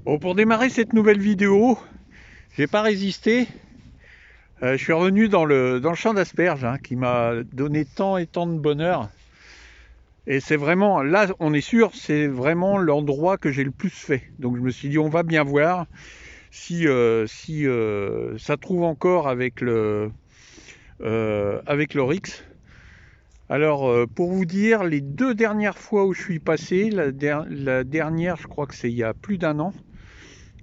Bon, pour démarrer cette nouvelle vidéo, j'ai pas résisté. Je suis revenu dans le champ d'asperges qui m'a donné tant et tant de bonheur. Et c'est vraiment, là on est sûr, c'est vraiment l'endroit que j'ai le plus fait. Donc je me suis dit on va bien voir si ça trouve encore avec l'Oryx. Alors pour vous dire, les deux dernières fois où je suis passé, la dernière je crois que c'est il y a plus d'1 an,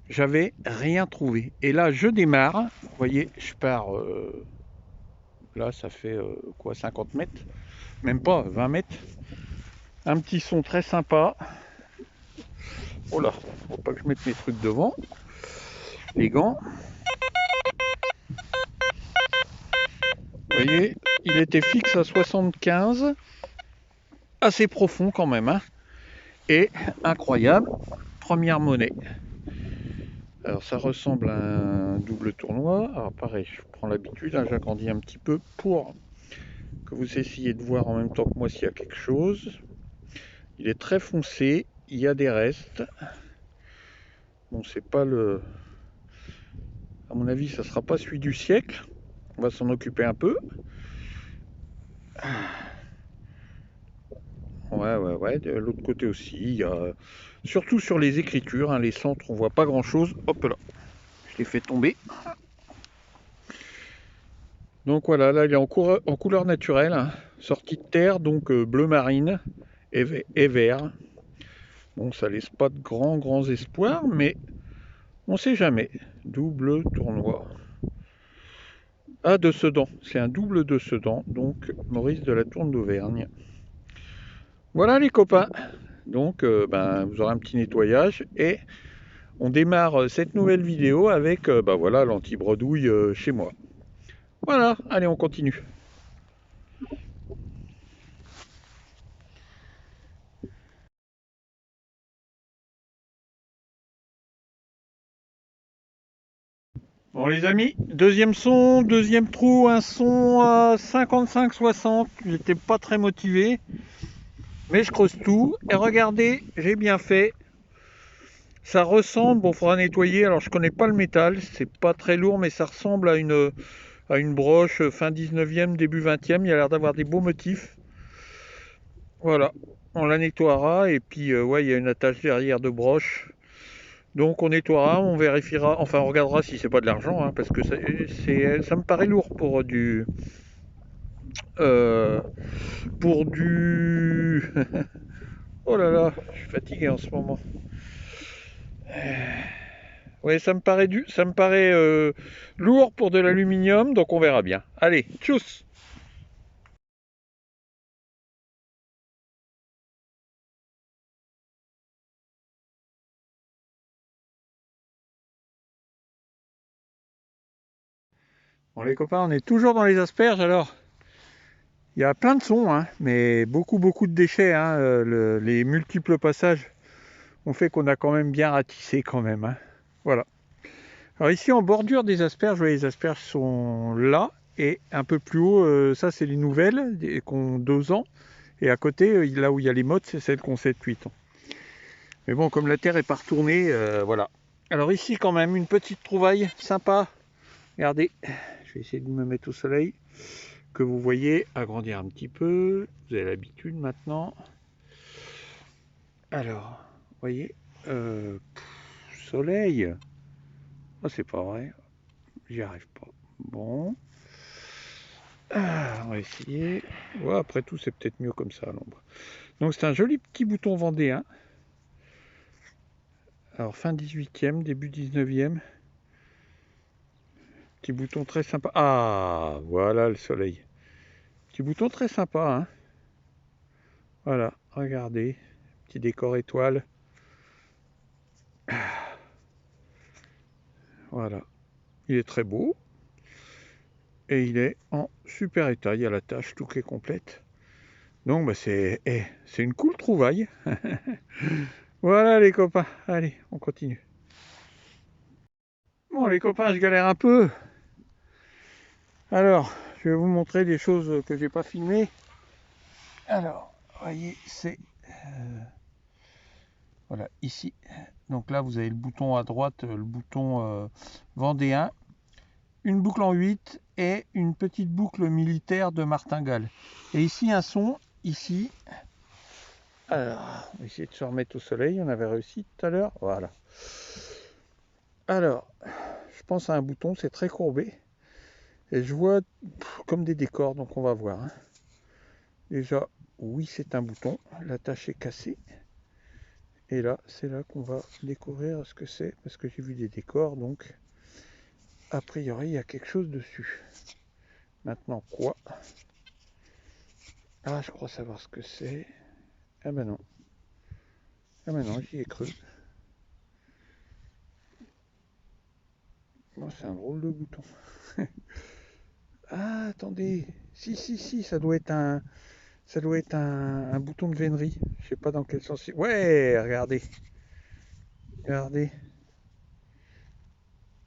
j'avais rien trouvé. Et là, je démarre. Vous voyez, je pars. Là, ça fait quoi, 50 mètres? Même pas, 20 mètres. Un petit son très sympa. Oh là, faut pas que je mette mes trucs devant. Les gants. Vous voyez, il était fixe à 75. Assez profond quand même. Et incroyable. Première monnaie. Alors ça ressemble à un double tournoi. Alors pareil, je prends l'habitude, j'agrandis un petit peu pour que vous essayiez de voir en même temps que moi s'il y a quelque chose. Il est très foncé, il y a des restes. Bon, c'est pas le... À mon avis, ça sera pas celui du siècle. On va s'en occuper un peu. Ouais. De l'autre côté aussi, il y a... Surtout sur les écritures, les centres, on voit pas grand-chose. Hop là, je l'ai fait tomber. Donc voilà, là, il est en couleur naturelle. Sortie de terre, donc bleu marine et vert. Bon, ça laisse pas de grands espoirs, mais on sait jamais. Double tournoi. Ah, de Sedan. C'est un double de Sedan, donc Maurice de la Tourne d'Auvergne. Voilà les copains. Donc, vous aurez un petit nettoyage et on démarre cette nouvelle vidéo avec voilà, l'anti-bredouille chez moi. Voilà, allez, on continue. Bon les amis, deuxième son, deuxième trou, un son à 55-60. J'étais pas très motivé, mais je creuse tout. Et regardez, j'ai bien fait. Ça ressemble, bon, faudra nettoyer. Alors je connais pas le métal, c'est pas très lourd, mais ça ressemble à une broche fin 19e, début 20e. Il y a l'air d'avoir des beaux motifs. Voilà, on la nettoiera et puis ouais, il y a une attache derrière de broche. Donc on nettoiera, on vérifiera, enfin on regardera si c'est pas de l'argent, parce que ça me paraît lourd euh, pour du. Oh là là, je suis fatigué en ce moment. Ouais, ça me paraît lourd pour de l'aluminium, donc on verra bien. Allez, tchuss. Bon les copains, on est toujours dans les asperges alors. Il y a plein de sons, mais beaucoup de déchets. Les multiples passages ont fait qu'on a quand même bien ratissé quand même. Voilà. Alors ici en bordure des asperges, vous voyez, les asperges sont là et un peu plus haut, ça c'est les nouvelles qui ont 2 ans. Et à côté, là où il y a les mottes, c'est celles qui ont 7-8 ans. Mais bon, comme la terre est pas retournée, voilà. Alors ici quand même, une petite trouvaille sympa. Regardez, je vais essayer de me mettre au soleil. Que vous voyez agrandir un petit peu. Vous avez l'habitude maintenant. Alors, vous voyez, soleil. Oh, c'est pas vrai. J'y arrive pas. Bon. On va essayer. Ouais, après tout, c'est peut-être mieux comme ça à l'ombre. Donc c'est un joli petit bouton vendéen. Alors fin 18e, début 19e. Petit bouton très sympa. Ah, voilà le soleil. Petit bouton très sympa. Voilà, regardez. Petit décor étoile. Voilà. Il est très beau. Et il est en super état. Il y a la tâche tout qui est complète. Donc c'est une cool trouvaille. Voilà les copains. Allez, on continue. Bon les copains, je galère un peu. Alors, je vais vous montrer des choses que j'ai pas filmées. Alors, vous voyez, c'est Voilà, ici. Donc là, vous avez le bouton à droite, le bouton vendéen, une boucle en 8 et une petite boucle militaire de martingale. Et ici, un son, ici. Alors, on va essayer de se remettre au soleil, on avait réussi tout à l'heure. Voilà. Alors, je pense à un bouton, c'est très courbé. Et je vois comme des décors, donc on va voir. Hein. Déjà, oui, c'est un bouton. La tâche est cassée. Et là, c'est là qu'on va découvrir ce que c'est, parce que j'ai vu des décors, donc a priori, il y a quelque chose dessus. Maintenant, quoi? Ah, je crois savoir ce que c'est. Ah ben non. Ah ben non, j'y ai cru. Bon, c'est un drôle de bouton. Ah, attendez. Si, ça doit être un bouton de vénerie. Je sais pas dans quel sens. Ouais, regardez. Regardez.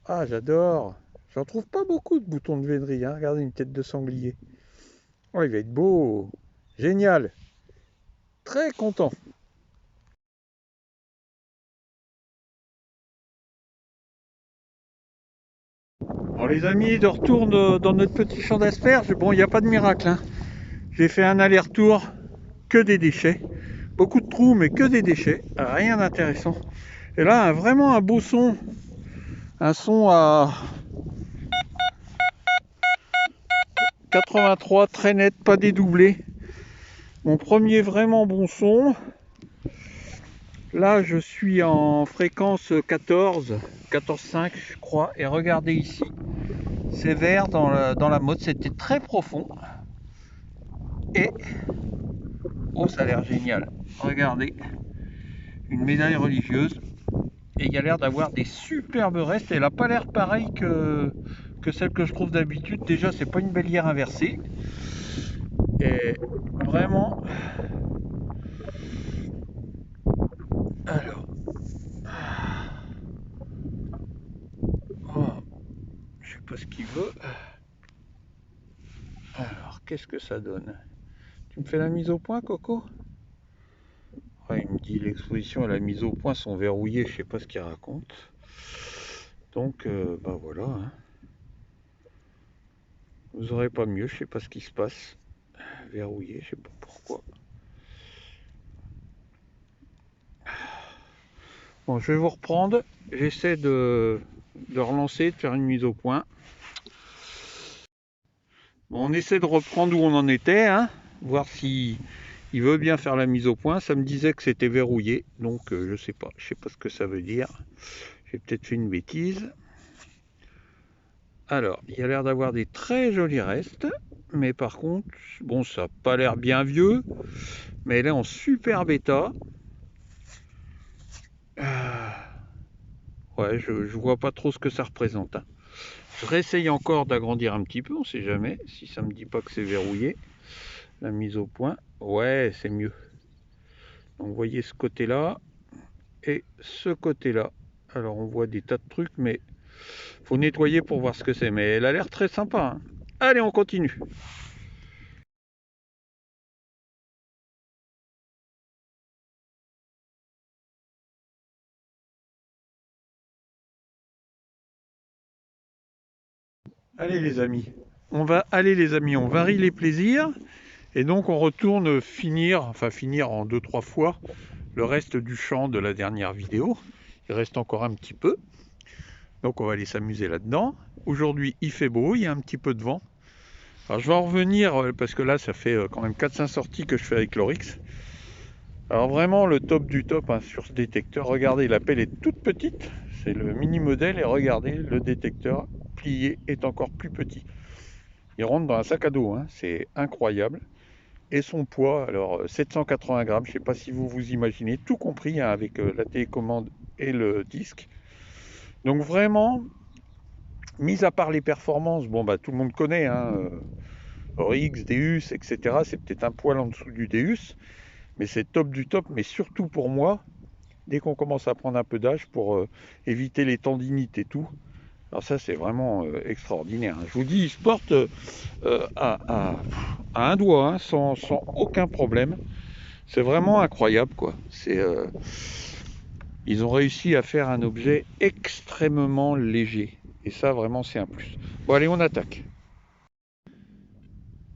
Ah, j'adore. J'en trouve pas beaucoup de boutons de vénerie. Hein. Regardez une tête de sanglier. Oh, il va être beau. Génial. Très content. Bon, les amis, de retour dans notre petit champ d'asperges. Bon, il n'y a pas de miracle. Hein. J'ai fait un aller-retour, que des déchets. Beaucoup de trous, mais que des déchets. Rien d'intéressant. Et là, vraiment un beau son. Un son à 83, très net, pas dédoublé. Mon premier vraiment bon son. Là, je suis en fréquence 14,5 je crois. Et regardez ici, c'est vert dans la mode, c'était très profond. Et, oh, ça a l'air génial. Regardez, une médaille religieuse. Et il y a l'air d'avoir des superbes restes. Elle n'a pas l'air pareille que celle que je trouve d'habitude. Déjà, c'est pas une bélière inversée. Et vraiment... Alors... Oh, je sais pas ce qu'il veut. Alors, qu'est-ce que ça donne? Tu me fais la mise au point, Coco? Ouais, il me dit l'exposition et la mise au point sont verrouillées. Je sais pas ce qu'il raconte. Donc, bah voilà. Hein. Vous aurez pas mieux. Je sais pas ce qui se passe. Verrouillé, je sais pas pourquoi. Bon, je vais vous reprendre. J'essaie de relancer, de faire une mise au point. Bon, on essaie de reprendre où on en était, hein, voir si il veut bien faire la mise au point. Ça me disait que c'était verrouillé, donc je sais pas ce que ça veut dire. J'ai peut-être fait une bêtise. Alors, il y a l'air d'avoir des très jolis restes, mais par contre, bon, ça n'a pas l'air bien vieux, mais elle est en super bêta. Ouais, je vois pas trop ce que ça représente. Hein. Je réessaye encore d'agrandir un petit peu, on sait jamais, si ça me dit pas que c'est verrouillé. La mise au point, ouais, c'est mieux. Donc vous voyez ce côté-là et ce côté-là. Alors on voit des tas de trucs, mais faut nettoyer pour voir ce que c'est. Mais elle a l'air très sympa. Hein. Allez, on continue. Allez les amis, on varie les plaisirs et donc on retourne finir en 2-3 fois le reste du champ de la dernière vidéo. Il reste encore un petit peu, donc on va aller s'amuser là-dedans. Aujourd'hui il fait beau, il y a un petit peu de vent. Alors je vais en revenir parce que là ça fait quand même 4-5 sorties que je fais avec l'Oryx. Alors vraiment le top du top hein, sur ce détecteur, regardez la pelle est toute petite, c'est le mini modèle et regardez le détecteur plié est encore plus petit. Il rentre dans un sac à dos, hein, c'est incroyable. Et son poids, alors 780 grammes, je ne sais pas si vous vous imaginez, tout compris hein, avec la télécommande et le disque. Donc vraiment, mis à part les performances, bon bah tout le monde connaît, hein, Oryx, Deus, etc. C'est peut-être un poil en dessous du Deus, mais c'est top du top, mais surtout pour moi, dès qu'on commence à prendre un peu d'âge pour éviter les tendinites et tout. Alors ça c'est vraiment extraordinaire. Je vous dis, il se porte à un doigt, sans aucun problème. C'est vraiment incroyable quoi. ils ont réussi à faire un objet extrêmement léger. Et ça, vraiment, c'est un plus. Bon, allez, on attaque.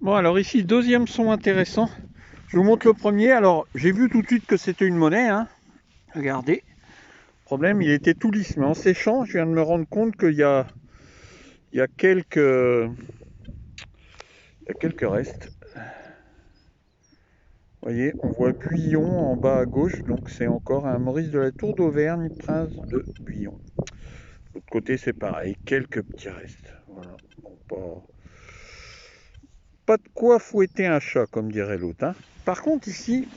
Bon, alors ici, deuxième son intéressant. Je vous montre le premier. Alors, j'ai vu tout de suite que c'était une monnaie, hein. Regardez. Le problème, il était tout lisse. Mais en séchant, je viens de me rendre compte qu'il y a quelques restes. Vous voyez, on voit Buillon en bas à gauche. Donc, c'est encore un Maurice de la Tour d'Auvergne, prince de Buillon. De l'autre côté, c'est pareil. Quelques petits restes. Voilà. Bon, pas de quoi fouetter un chat, comme dirait l'autre, hein. Par contre, ici,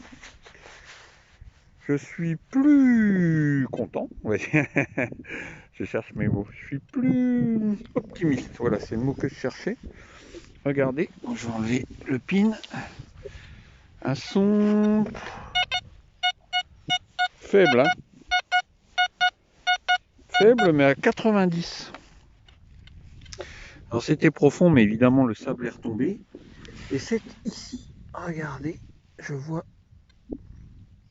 je suis plus content. Ouais. Je cherche mes mots. Je suis plus optimiste. Voilà, c'est le mot que je cherchais. Regardez, je vais enlever le pin. Un son faible, hein. Faible, mais à 90. Alors c'était profond, mais évidemment le sable est retombé. Et c'est ici, regardez, je vois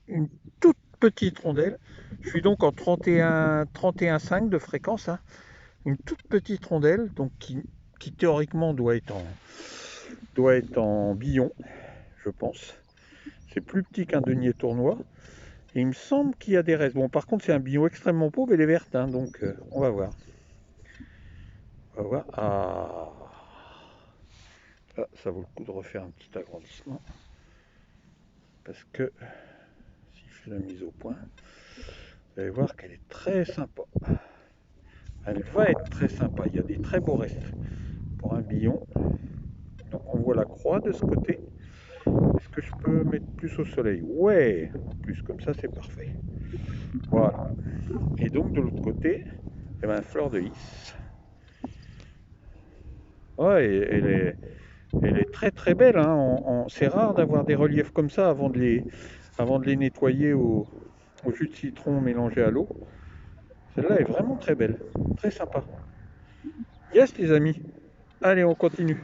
une toute petite rondelle. Je suis donc en 31,5 de fréquence, hein. Une toute petite rondelle, donc qui théoriquement doit être en billon, je pense. C'est plus petit qu'un denier tournois. Et il me semble qu'il y a des restes. Bon, par contre, c'est un billon extrêmement pauvre, elle est verte, hein, donc on va voir. On va voir. Ah, ça vaut le coup de refaire un petit agrandissement. Parce que si je fais la mise au point, vous allez voir qu'elle est très sympa. Elle va être très sympa. Il y a des très beaux restes pour un billon. Donc on voit la croix de ce côté. Est-ce que je peux mettre plus au soleil? Ouais, plus comme ça c'est parfait. Voilà. Et donc de l'autre côté, eh ben, fleur de lys. Ouais, elle est très très belle, hein. C'est rare d'avoir des reliefs comme ça avant de les nettoyer au jus de citron mélangé à l'eau. Celle-là est vraiment très belle, très sympa. Yes les amis, allez on continue.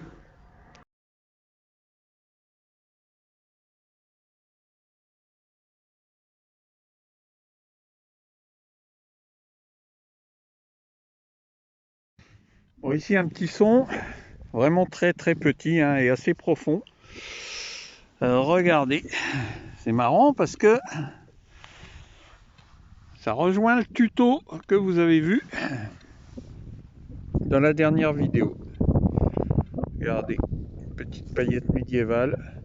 Bon, ici un petit son, vraiment très très petit, hein, et assez profond. Regardez, c'est marrant parce que ça rejoint le tuto que vous avez vu dans la dernière vidéo. Regardez, une petite paillette médiévale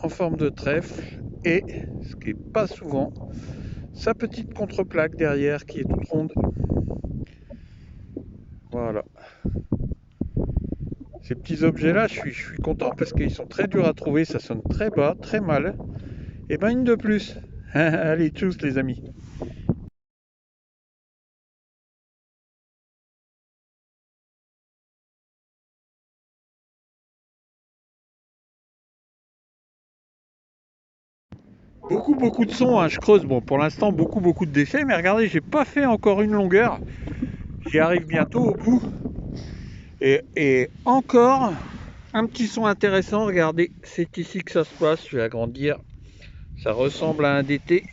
en forme de trèfle et, ce qui n'est pas souvent, sa petite contreplaque derrière qui est toute ronde. Voilà. Ces petits objets-là, je suis content parce qu'ils sont très durs à trouver, ça sonne très bas, très mal. Et ben une de plus. Allez, tchuss les amis. Beaucoup de sons, hein, je creuse. Bon, pour l'instant, beaucoup de déchets, mais regardez, j'ai pas fait encore une longueur. J'y arrive bientôt au bout. Et encore un petit son intéressant, regardez, c'est ici que ça se passe, je vais agrandir. Ça ressemble à un DT.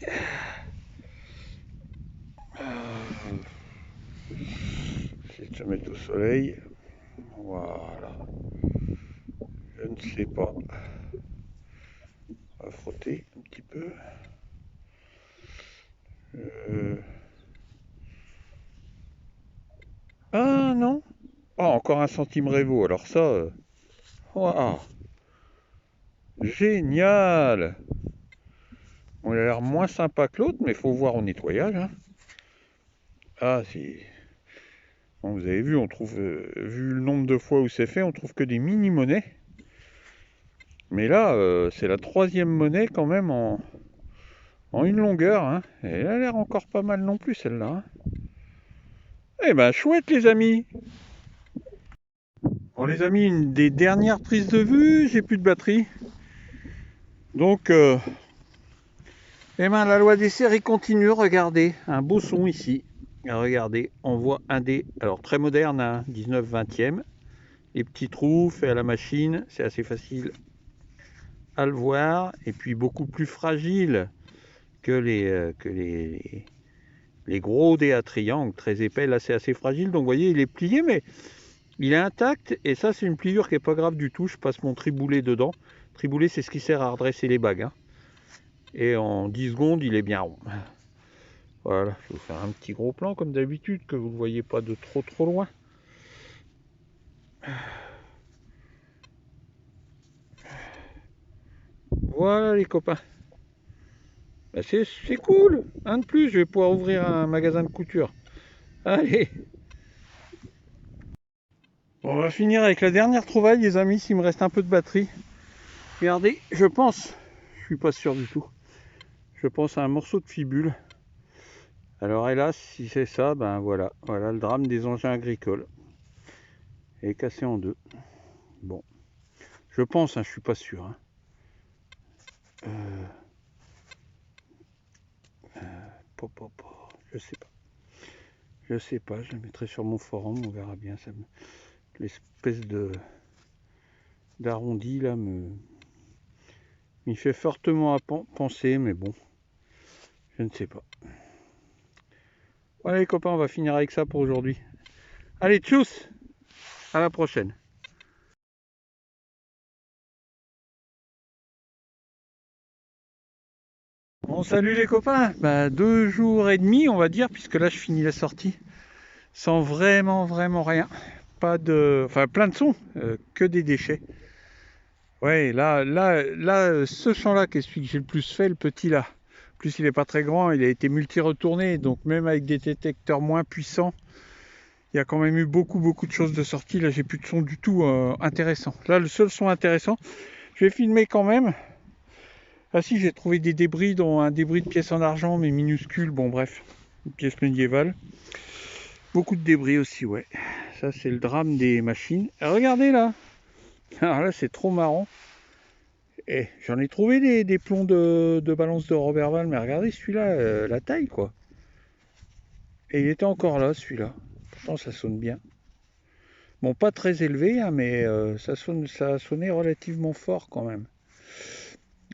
Je vais se mettre au soleil. Voilà. Je ne sais pas. On va frotter un petit peu. Ah non. Oh, encore un centime Révo. Alors ça, wow. Génial. On a l'air moins sympa que l'autre, mais il faut voir au nettoyage, hein. Ah, si. Bon, vous avez vu, on trouve, vu le nombre de fois où c'est fait, on trouve que des mini-monnaies. Mais là, c'est la troisième monnaie quand même en une longueur, hein. Et elle a l'air encore pas mal non plus, celle-là, hein. Eh ben, chouette les amis. Bon les amis, une des dernières prises de vue, j'ai plus de batterie. Donc, eh ben, la loi des séries continue, regardez, un beau son ici. Regardez, on voit un dé, alors très moderne, hein, 19-20e. Les petits trous faits à la machine, c'est assez facile à le voir. Et puis beaucoup plus fragile que les Les gros dés à triangle, très épais, là c'est assez fragile, donc vous voyez, il est plié, mais il est intact, et ça c'est une pliure qui est pas grave du tout. Je passe mon triboulet dedans. Triboulet, c'est ce qui sert à redresser les bagues, hein. Et en 10 secondes, il est bien rond. Voilà, je vais vous faire un petit gros plan comme d'habitude, que vous ne voyez pas de trop loin. Voilà les copains. Ben, c'est cool, un de plus, je vais pouvoir ouvrir un magasin de couture. Allez. Bon, on va finir avec la dernière trouvaille les amis, s'il me reste un peu de batterie. Regardez, je pense, je suis pas sûr du tout, je pense à un morceau de fibule. Alors hélas, si c'est ça, ben voilà, voilà le drame des engins agricoles. Elle est cassé en deux. Bon, je pense, hein, je suis pas sûr. Hein. Je sais pas. Je sais pas, je le mettrai sur mon forum, on verra bien. L'espèce d'arrondi là m'y fait fortement penser, mais bon, je ne sais pas. Voilà les copains, on va finir avec ça pour aujourd'hui. Allez, tchuss, à la prochaine. Bon, salut les copains, 2 jours et demi on va dire, puisque là je finis la sortie, sans vraiment rien. Pas de, enfin plein de sons, que des déchets. Ouais, là, ce champ-là, qui est celui que j'ai le plus fait, le petit là. En plus, il n'est pas très grand, il a été multi-retourné, donc même avec des détecteurs moins puissants, il y a quand même eu beaucoup de choses de sortie. Là, j'ai plus de son du tout intéressant. Là, le seul son intéressant, je vais filmer quand même. Ah si, j'ai trouvé des débris, dont un débris de pièces en argent, mais minuscule, bon bref, une pièce médiévale. Beaucoup de débris aussi, ouais. Ça, c'est le drame des machines. Et regardez là. Alors là, c'est trop marrant. Et j'en ai trouvé des plombs de balance de Roberval, mais regardez celui-là, la taille quoi. Et il était encore là celui-là. Pourtant ça sonne bien. Bon, pas très élevé, hein, mais ça a sonné relativement fort quand même.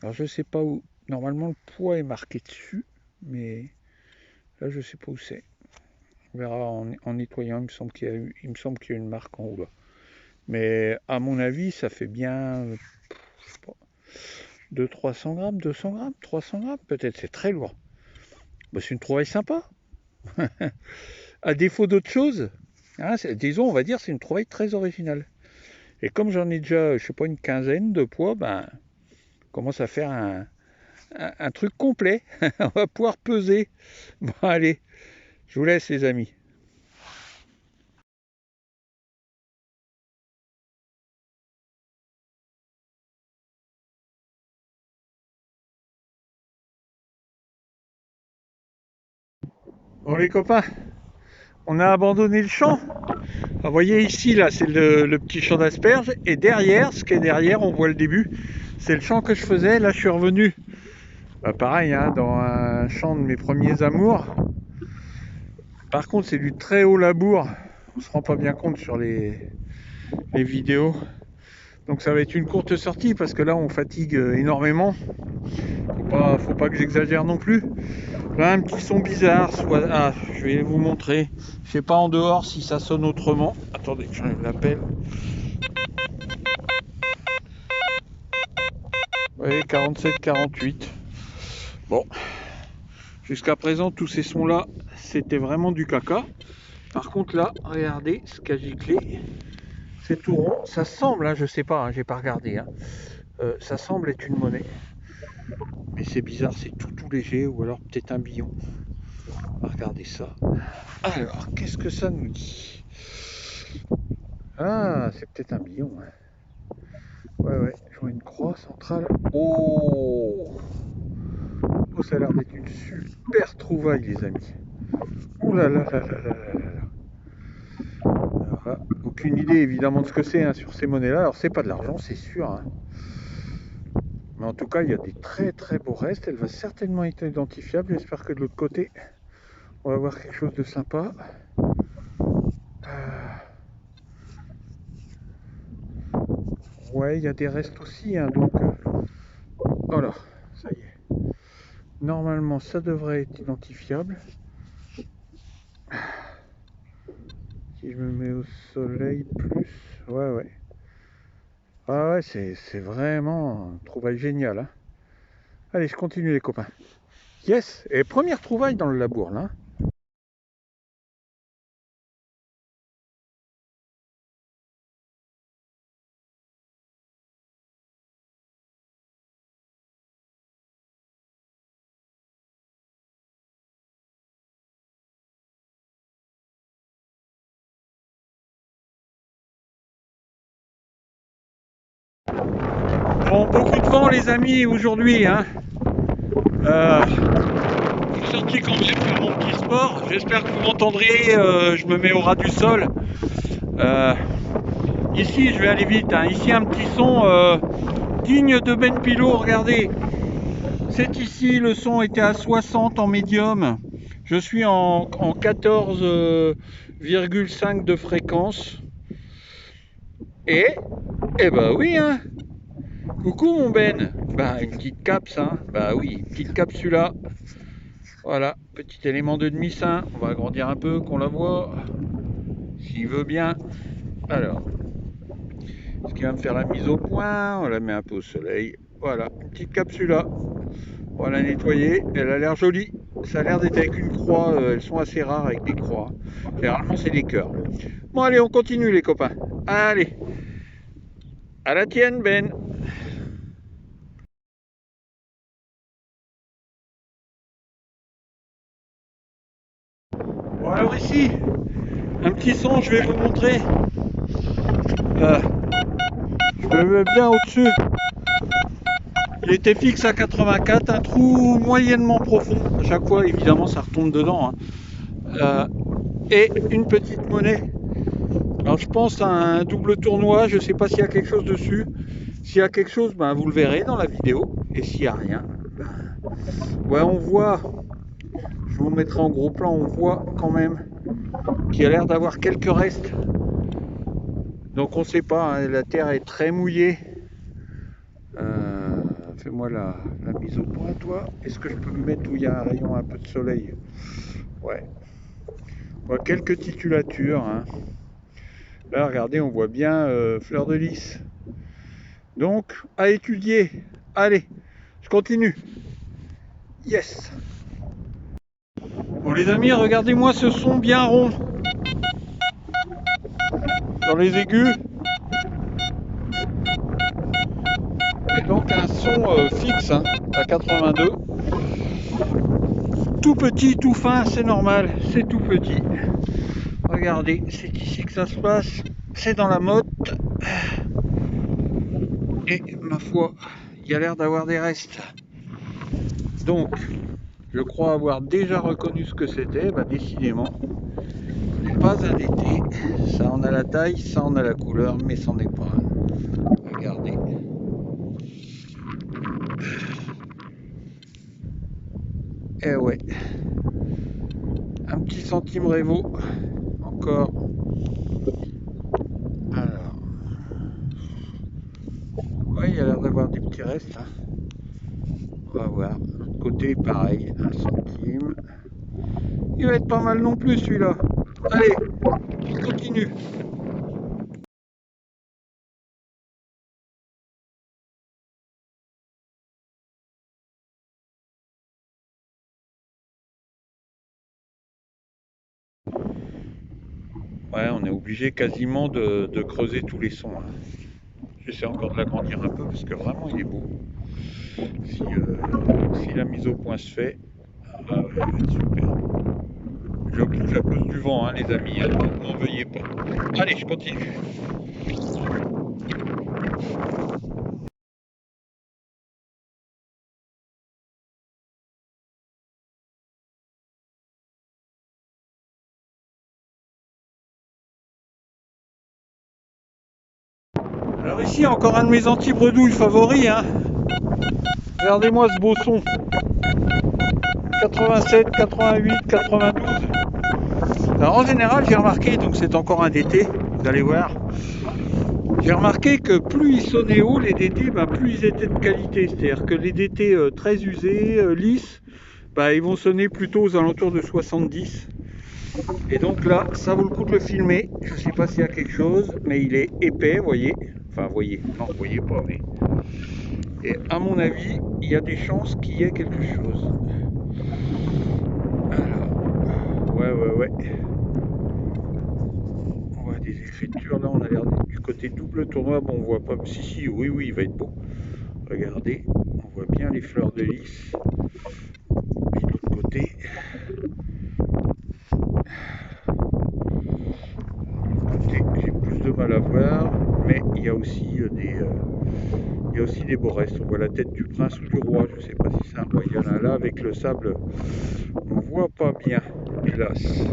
Alors je sais pas où. Normalement le poids est marqué dessus, mais là je sais pas où c'est. On verra en nettoyant. Il me semble qu'il y a une marque en haut là. Mais à mon avis, ça fait bien, je sais pas, de 300 grammes, 200 grammes, 300 grammes, peut-être. C'est très lourd. Bah, c'est une trouvaille sympa. À défaut d'autre chose, hein, disons, on va dire, c'est une trouvaille très originale. Et comme j'en ai déjà, je sais pas, une quinzaine de poids, ben, on commence à faire un truc complet. On va pouvoir peser. Bon, allez, je vous laisse, les amis. Bon, les copains, on a abandonné le champ. Vous voyez ici, là, c'est le petit champ d'asperges. Et derrière, ce qui est derrière, on voit le début. C'est le champ que je faisais. Là, je suis revenu. Pareil, hein, dans un champ de mes premiers amours. Par contre, c'est du très haut labour. On se rend pas bien compte sur les vidéos. Donc ça va être une courte sortie parce que là, on fatigue énormément. Faut pas que j'exagère non plus. Là, un petit son bizarre. Ah, je vais vous montrer. Je sais pas en dehors si ça sonne autrement. Attendez, j'enlève l'appel. Oui, 47-48. Bon, jusqu'à présent, tous ces sons-là, c'était vraiment du caca. Par contre, là, regardez ce qu'a giclé. C'est tout rond. Ça semble, hein, je sais pas, hein, j'ai pas regardé. Hein. Ça semble être une monnaie. Mais c'est bizarre, c'est tout léger, ou alors peut-être un billon. Regardez ça. Alors, qu'est-ce que ça nous dit? Ah, c'est peut-être un billon. Hein. Ouais, je vois une croix centrale. Oh, ça a l'air d'être une super trouvaille, les amis. Ouh là là là là là là là. Alors là, aucune idée évidemment de ce que c'est hein, sur ces monnaies-là. Alors c'est pas de l'argent, c'est sûr. Hein. Mais en tout cas, il y a des très beaux restes. Elle va certainement être identifiable. J'espère que de l'autre côté, on va voir quelque chose de sympa. Ouais, il y a des restes aussi. Hein, donc, voilà, ça y est. Normalement, ça devrait être identifiable. Si je me mets au soleil plus, ouais. Ah ouais, c'est vraiment un trouvaille génial, hein. Allez, je continue les copains. Yes, et première trouvaille dans le labour là. Bon, beaucoup de vent les amis aujourd'hui, hein. Je suis sorti quand même faire mon petit sport. J'espère que vous m'entendrez. Je me mets au ras du sol. Ici, je vais aller vite, hein. Ici, un petit son digne de Ben Pilot. Regardez, c'est ici. Le son était à 60 en médium. Je suis en 14,5 de fréquence. Et ben oui, hein. Coucou mon Ben. Bah une petite capse, hein. Bah oui, une petite capsula. Voilà, petit élément de demi-sein. On va agrandir un peu, qu'on la voit. S'il veut bien. Alors, ce qui va me faire la mise au point, on la met un peu au soleil. Voilà, une petite capsula. On va la nettoyer. Elle a l'air jolie. Ça a l'air d'être avec une croix. Elles sont assez rares avec des croix. Généralement, c'est des cœurs. Bon, allez, on continue les copains. Allez. À la tienne, Ben. Bon, alors ici, un petit son, je vais vous montrer. Je me mets bien au-dessus. Il était fixe à 84, un trou moyennement profond. À chaque fois, évidemment, ça retombe dedans, hein. Et une petite monnaie. Alors, je pense à un double tournoi. Je ne sais pas s'il y a quelque chose dessus. S'il y a quelque chose, ben, vous le verrez dans la vidéo. Et s'il n'y a rien, ben, ouais, on voit. Je vous mettrai en gros plan. On voit quand même qu'il y a l'air d'avoir quelques restes. Donc, on ne sait pas. Hein, la terre est très mouillée. Fais-moi la mise au point, toi. Est-ce que je peux me mettre où il y a un rayon, un peu de soleil? Ouais. On voit quelques titulatures, hein. Là, regardez, on voit bien fleur de lys. Donc, à étudier. Allez, je continue. Yes. Bon, les amis, regardez-moi ce son bien rond. Dans les aigus. Et donc, un son fixe, hein, à 82. Tout petit, tout fin, c'est normal, c'est tout petit. Regardez, c'est ici que ça se passe, c'est dans la motte. Et ma foi, il y a l'air d'avoir des restes. Donc, je crois avoir déjà reconnu ce que c'était. Bah, décidément, ce n'est pas un été. Ça en a la taille, ça en a la couleur, mais c'en est pas un. Regardez. Eh ouais. Un petit centime Révo. Encore. Alors. Ouais, il y a l'air d'avoir des petits restes. Hein. On va voir. De l'autre côté, pareil. Un centime. Il va être pas mal non plus celui-là. Allez, on continue. Ouais, on est obligé quasiment de creuser tous les sons. Hein. J'essaie encore de l'agrandir un peu parce que vraiment il est beau. Si la mise au point se fait, ah ouais, il va être super. J'oblige à cause du vent, hein, les amis, hein, n'en veuillez pas. Allez, je continue. Alors ici, encore un de mes anti-bredouilles favoris. Hein. Regardez-moi ce beau son. 87, 88, 92. Alors en général, j'ai remarqué, donc c'est encore un DT, vous allez voir. J'ai remarqué que plus ils sonnaient haut, les DT, bah, plus ils étaient de qualité. C'est-à-dire que les DT très usés, lisses, bah, ils vont sonner plutôt aux alentours de 70. Et donc là, ça vaut le coup de le filmer. Je ne sais pas s'il y a quelque chose, mais il est épais, vous voyez. Enfin, voyez, non, vous voyez pas, mais... Et à mon avis, il y a des chances qu'il y ait quelque chose. Alors, ouais. On voit des écritures, là, on a l'air du côté double tournoi, bon, on voit pas... Si, oui, il va être beau. Regardez, on voit bien les fleurs de lys. Et de l'autre côté... J'ai plus de mal à voir, mais il y a aussi des beaux restes. On voit la tête du prince ou du roi, je ne sais pas si c'est un roi. Il y en a là avec le sable, on voit pas bien, hélas.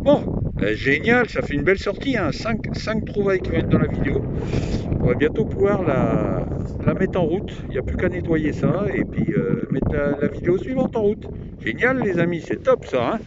Bon, génial, ça fait une belle sortie, hein. 5 trouvailles qui vont être dans la vidéo. On va bientôt pouvoir la mettre en route. Il n'y a plus qu'à nettoyer ça et puis mettre la vidéo suivante en route. Génial les amis, c'est top ça, hein.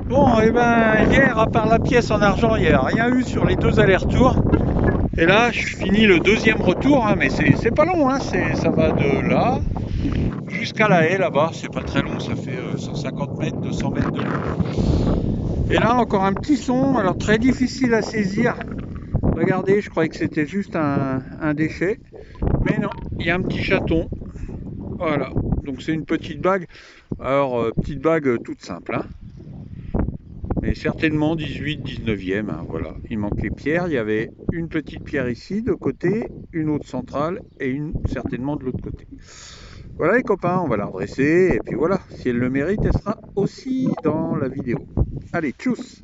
Bon, et ben hier, à part la pièce en argent, il n'y a rien eu sur les 2 allers-retours. Et là, je finis le 2e retour, hein, mais c'est pas long, hein, ça va de là jusqu'à la haie là-bas. C'est pas très long, ça fait 150 mètres, 200 mètres de long. Et là, encore un petit son, alors très difficile à saisir. Regardez, je croyais que c'était juste un déchet. Mais non, il y a un petit chaton. Voilà, donc c'est une petite bague. Alors, petite bague toute simple, hein. Mais certainement 18, 19e, hein, voilà. Il manque les pierres, il y avait une petite pierre ici de côté, une autre centrale et une certainement de l'autre côté. Voilà les copains, on va la redresser et puis voilà, si elle le mérite, elle sera aussi dans la vidéo. Allez, tchuss!